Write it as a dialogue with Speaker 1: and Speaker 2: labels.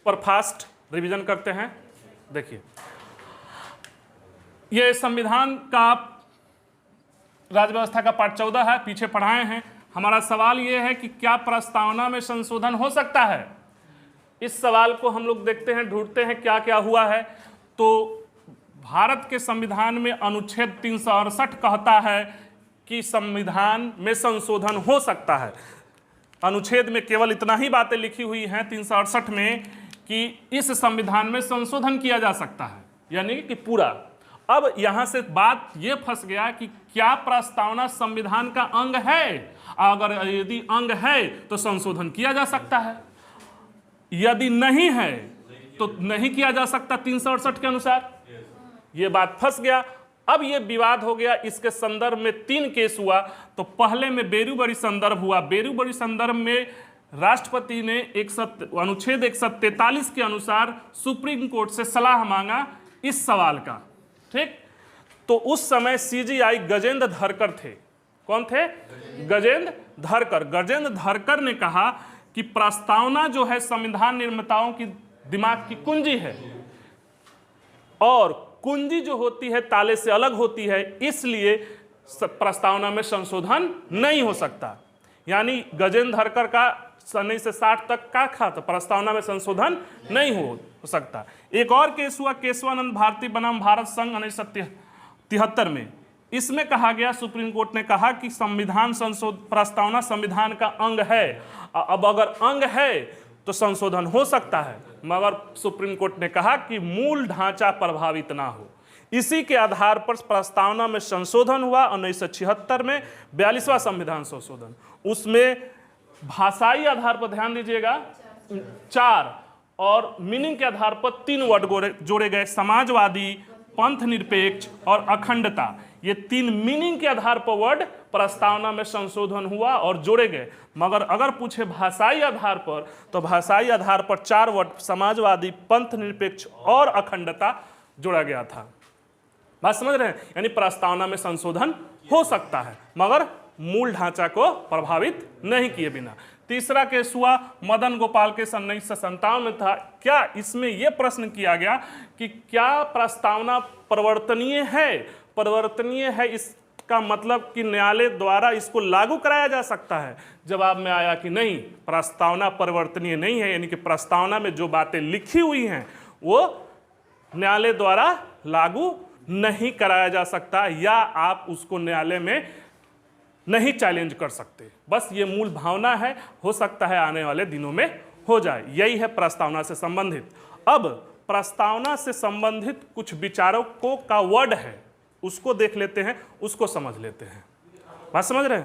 Speaker 1: पर fast revision करते हैं। देखिए, ये संविधान का राज्य व्यवस्था का पार्ट 14 है, पीछे पढ़ाए हैं। हमारा सवाल ये है कि क्या प्रस्तावना में संशोधन हो सकता है? इस सवाल को हम लोग देखते हैं, ढूंढते हैं क्या क्या हुआ है। तो भारत के संविधान में अनुच्छेद 368 कहता है कि संविधान में संशोधन हो सकता है। अनुच्छेद में केवल इतना ही बातें लिखी हुई हैं 368 में कि इस संविधान में संशोधन किया जा सकता है, यानी कि पूरा। अब यहां से बात यह फंस गया कि क्या प्रस्तावना संविधान का अंग है? अगर यदि अंग है तो संशोधन किया जा सकता है, यदि नहीं है तो नहीं किया जा सकता 368 के अनुसार। ये बात फंस गया। अब ये विवाद हो गया। इसके संदर्भ में 3 केस हुआ। तो पहले में बेरूबरी संदर्भ हुआ। बेरूबरी संदर्भ में राष्ट्रपति ने अनुच्छेद 143 के अनुसार सुप्रीम कोर्ट से सलाह मांगा इस सवाल का, ठीक। तो उस समय सीजीआई गजेंद्र धरकर थे। कौन थे? गजेंद्र धरकर। गजेंद्र धरकर ने कहा कि प्रस्तावना जो है संविधान निर्माताओं की दिमाग की कुंजी है, और कुंजी जो होती है ताले से अलग होती है, इसलिए प्रस्तावना में संशोधन नहीं हो सकता। यानी गजेंद्र धरकर का 19 से 60 तक का था, तो प्रस्तावना में संशोधन नहीं हो सकता। एक और केस हुआ केशवानंद भारती बनाम भारत संघ 1973 में। इसमें कहा गया, सुप्रीम कोर्ट ने कहा कि संविधान प्रस्तावना संविधान का अंग है। अब अगर अंग है तो संशोधन हो सकता है, मगर सुप्रीम कोर्ट ने कहा कि मूल ढांचा प्रभावित ना हो। इसी के आधार पर प्रस्तावना में संशोधन हुआ 1976 में, 42वां संविधान संशोधन। उसमें भाषाई आधार पर ध्यान दीजिएगा 4 और मीनिंग के आधार पर 3 वर्ड जोड़े गए, समाजवादी, पंथ निरपेक्ष और अखंडता। ये 3 मीनिंग के आधार पर वर्ड प्रस्तावना में संशोधन हुआ और जोड़े गए। मगर अगर पूछे भाषाई आधार पर, तो भाषाई आधार पर 4 वर्ड समाजवादी, पंथ निरपेक्ष और अखंडता जोड़ा गया था। बात समझ रहे हैं? यानी प्रस्तावना में संशोधन हो सकता है, मगर मूल ढांचा को प्रभावित नहीं किए बिना। तीसरा केस हुआ मदन गोपाल के 1957 में था। क्या इसमें यह प्रश्न किया गया कि क्या प्रस्तावना परिवर्तनीय है? परिवर्तनीय है इसका मतलब कि न्यायालय द्वारा इसको लागू कराया जा सकता है? जवाब में आया कि नहीं, प्रस्तावना परिवर्तनीय नहीं है। यानी कि प्रस्तावना में जो बातें लिखी हुई हैं वो न्यायालय द्वारा लागू नहीं कराया जा सकता, या आप उसको न्यायालय में नहीं चैलेंज कर सकते। बस ये मूल भावना है, हो सकता है आने वाले दिनों में हो जाए। यही है प्रस्तावना से संबंधित। अब प्रस्तावना से संबंधित कुछ विचारकों का वर्ड है, उसको देख लेते हैं, उसको समझ लेते हैं। बात समझ रहे हैं?